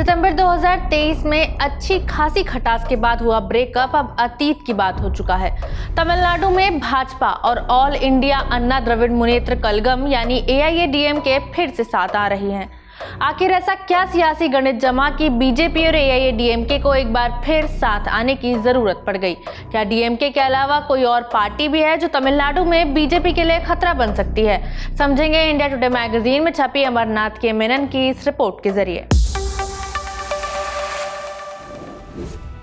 सितंबर 2023 में अच्छी खासी खटास के बाद हुआ ब्रेकअप अब अतीत की बात हो चुका है। तमिलनाडु में भाजपा और ऑल इंडिया अन्ना द्रविड़ मुनेत्र कलगम यानी एआईएडीएमके फिर से साथ आ रही हैं। आखिर ऐसा क्या सियासी गणित जमा कि बीजेपी और एआईएडीएमके को एक बार फिर साथ आने की जरूरत पड़ गई? क्या डीएमके के अलावा कोई और पार्टी भी है जो तमिलनाडु में बीजेपी के लिए खतरा बन सकती है? समझेंगे इंडिया टुडे मैगजीन में छपी अमरनाथ के मेनन की इस रिपोर्ट के जरिए।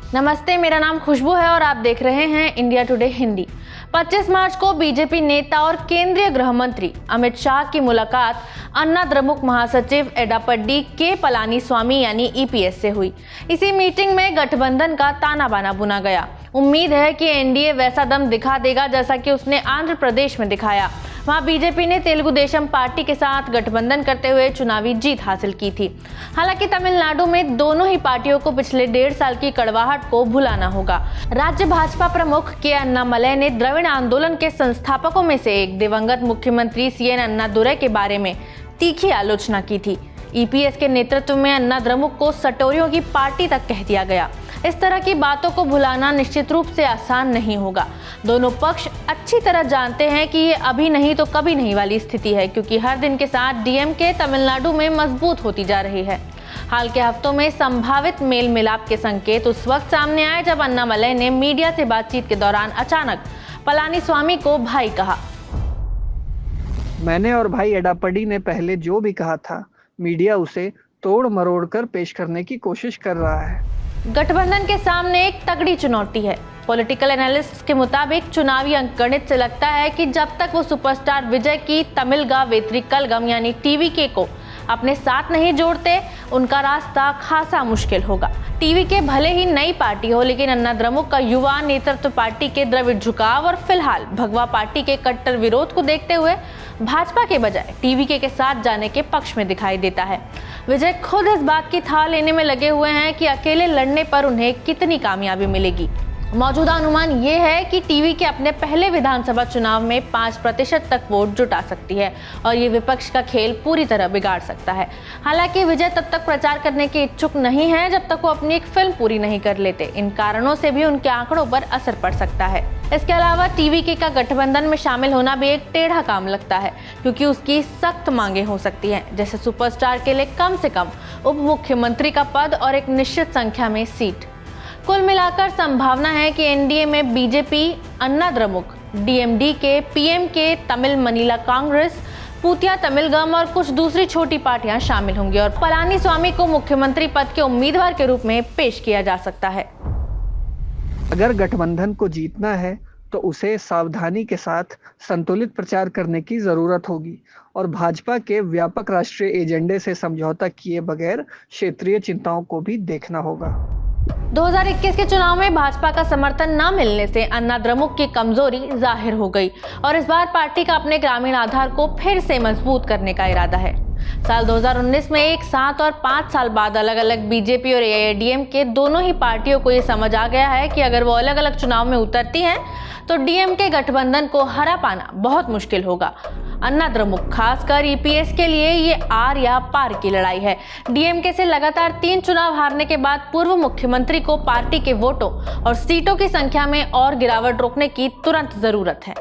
नमस्ते, मेरा नाम खुशबू है और आप देख रहे हैं इंडिया टुडे हिंदी। 25 मार्च को बीजेपी नेता और केंद्रीय गृह मंत्री अमित शाह की मुलाकात अन्ना द्रमुक महासचिव एडापड्डी के पलानीस्वामी यानी ईपीएस से हुई। इसी मीटिंग में गठबंधन का ताना बाना बुना गया। उम्मीद है कि एनडीए वैसा दम दिखा देगा जैसा कि उसने आंध्र प्रदेश में दिखाया। वहां बीजेपी ने तेलुगु देशम पार्टी के साथ गठबंधन करते हुए चुनावी जीत हासिल की थी। हालांकि तमिलनाडु में दोनों ही पार्टियों को पिछले 1.5 साल की कड़वाहट को भुलाना होगा। राज्य भाजपा प्रमुख के अन्नामलई ने द्रविड़ आंदोलन के संस्थापकों में से एक दिवंगत मुख्यमंत्री सीएन अन्नादुरै के बारे में तीखी आलोचना की थी। ईपीएस के नेतृत्व में अन्ना द्रमुक को सटोरियों की पार्टी तक कह दिया गया। इस तरह की बातों को भुलाना निश्चित रूप से आसान नहीं होगा। दोनों पक्ष अच्छी तरह जानते हैं कि ये अभी नहीं तो कभी नहीं वाली स्थिति है, क्योंकि हर दिन के साथ डीएमके तमिलनाडु में मजबूत होती जा रही है। हाल के हफ्तों में संभावित मेल मिलाप के संकेत उस वक्त सामने आए जब अन्नामलई ने मीडिया से बातचीत के दौरान अचानक पलानीस्वामी को भाई कहा। मैंने और भाई एडापड्डी ने पहले जो भी कहा था, मीडिया उसे तोड़ मरोड़ कर पेश करने की कोशिश कर रहा है। गठबंधन के सामने एक तगड़ी चुनौती है। पॉलिटिकल एनालिस्ट के मुताबिक चुनावी अंकगणित से लगता है कि जब तक वो सुपरस्टार विजय की तमिलगा वेत्री कलगम यानी टीवीके को अपने साथ नहीं जोड़ते, उनका रास्ता खासा मुश्किल होगा। टीवीके भले ही नई पार्टी हो, लेकिन अन्ना द्रमुक का युवा नेतृत्व पार्टी के द्रविड़ झुकाव और फिलहाल भगवा पार्टी के कट्टर विरोध को देखते हुए भाजपा के बजाय टीवीके के साथ जाने के पक्ष में दिखाई देता है। विजय खुद इस बात की थाह लेने में लगे हुए हैं कि अकेले लड़ने पर उन्हें कितनी कामयाबी मिलेगी। मौजूदा अनुमान ये है कि टीवीके अपने पहले विधानसभा चुनाव में 5% तक वोट जुटा सकती है और ये विपक्ष का खेल पूरी तरह बिगाड़ सकता है। हालांकि विजय तब तक प्रचार करने के इच्छुक नहीं है जब तक वो अपनी एक फिल्म पूरी नहीं कर लेते। इन कारणों से भी उनके आंकड़ों पर असर पड़ सकता है। इसके अलावा टीवीके का गठबंधन में शामिल होना भी एक टेढ़ा काम लगता है, क्योंकि उसकी सख्त मांगे हो सकती हैं, जैसे सुपरस्टार के लिए कम से कम उप मुख्यमंत्री का पद और एक निश्चित संख्या में सीट। कुल मिलाकर संभावना है कि एनडीए में BJP, Anna Dramuk, DMDK, PMK, Tamil Maanila Congress, Puthiya Tamilagam और कुछ दूसरी छोटी पार्टियां शामिल होंगी और पलानीस्वामी को मुख्यमंत्री पद के उम्मीदवार के रूप में पेश किया जा सकता है। अगर गठबंधन को जीतना है तो उसे सावधानी के साथ संतुलित प्रचार करने की जरूरत होगी और भाजपा के व्यापक राष्ट्रीय एजेंडे से समझौता किए बगैर क्षेत्रीय चिंताओं को भी देखना होगा। 2021 के चुनाव में भाजपा का समर्थन न मिलने से अन्ना द्रमुक की कमजोरी जाहिर हो गई और इस बार पार्टी का अपने ग्रामीण आधार को फिर से मजबूत करने का इरादा है। साल 2019 में 1 साल और 5 साल बाद अलग अलग बीजेपी और एआईएडीएम के दोनों ही पार्टियों को ये समझ आ गया है कि अगर वो अलग अलग चुनाव में उतरती हैं तो डीएमके गठबंधन को हरा पाना बहुत मुश्किल होगा। अन्ना द्रमुक खासकर ईपीएस के लिए ये आर या पार की लड़ाई है। डीएमके से लगातार 3 चुनाव हारने के बाद पूर्व मुख्यमंत्री को पार्टी के वोटों और सीटों की संख्या में और गिरावट रोकने की तुरंत जरूरत है।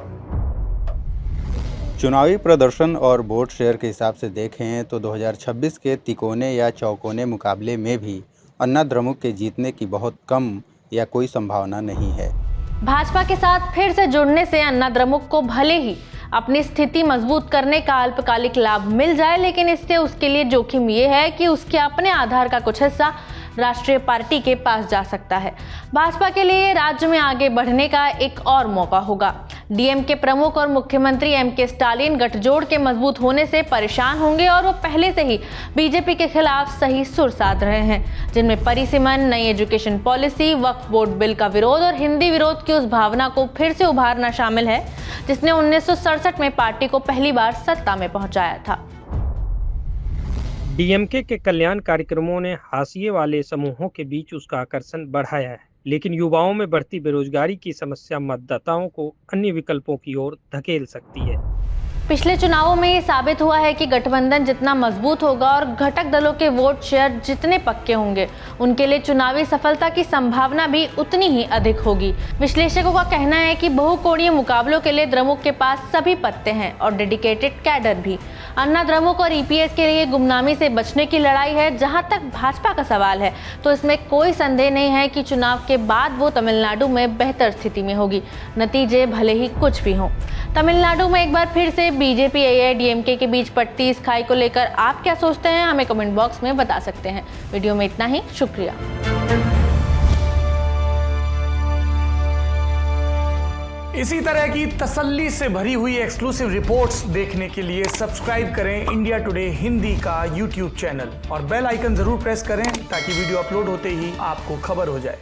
चुनावी प्रदर्शन और वोट शेयर के हिसाब से देखें तो 2026 के तिकोने या चौकोने मुकाबले में भी अन्ना द्रमुक के जीतने की बहुत कम या कोई संभावना नहीं है। भाजपा के साथ फिर से जुड़ने से अन्ना द्रमुक को भले ही अपनी स्थिति मजबूत करने का अल्पकालिक लाभ मिल जाए, लेकिन इससे उसके लिए जोखिम ये है कि उसके अपने आधार का कुछ हिस्सा राष्ट्रीय पार्टी के पास जा सकता है। भाजपा के लिए राज्य में आगे बढ़ने का एक और मौका होगा। डीएमके प्रमुख और मुख्यमंत्री एमके स्टालिन गठजोड़ के मजबूत होने से परेशान होंगे और वो पहले से ही बीजेपी के खिलाफ सही सुर साध रहे हैं, जिनमें परिसीमन, नई एजुकेशन पॉलिसी, वक्फ बोर्ड बिल का विरोध और हिंदी विरोध की उस भावना को फिर से उभारना शामिल है जिसने 1967 में पार्टी को पहली बार सत्ता में पहुंचाया था। डीएमके के कल्याण कार्यक्रमों ने हाशिए वाले समूहों के बीच उसका आकर्षण बढ़ाया है, लेकिन युवाओं में बढ़ती बेरोजगारी की समस्या मतदाताओं को अन्य विकल्पों की ओर धकेल सकती है। पिछले चुनावों में ये साबित हुआ है कि गठबंधन जितना मजबूत होगा और घटक दलों के वोट शेयर जितने पक्के होंगे, उनके लिए चुनावी सफलता की संभावना भी उतनी ही अधिक होगी। विश्लेषकों का कहना है कि बहुकोणीय मुकाबलों के लिए द्रमुक के पास सभी पत्ते हैं और डेडिकेटेड कैडर भी। अन्ना द्रमुक और ईपीएस के लिए गुमनामी से बचने की लड़ाई है। जहां तक भाजपा का सवाल है तो इसमें कोई संदेह नहीं है कि चुनाव के बाद वो तमिलनाडु में बेहतर स्थिति में होगी, नतीजे भले ही कुछ भी हों। तमिलनाडु में एक बार फिर से बीजेपी एआईएडीएमके के बीच पड़ती इस खाई को लेकर आप क्या सोचते हैं, हमें कमेंट बॉक्स में बता सकते हैं। वीडियो में इतना ही, शुक्रिया। इसी तरह की तसल्ली से भरी हुई एक्सक्लूसिव रिपोर्ट्स देखने के लिए सब्सक्राइब करें इंडिया टुडे हिंदी का यूट्यूब चैनल और बेल आइकन जरूर प्रेस करें ताकि वीडियो अपलोड होते ही आपको खबर हो जाए।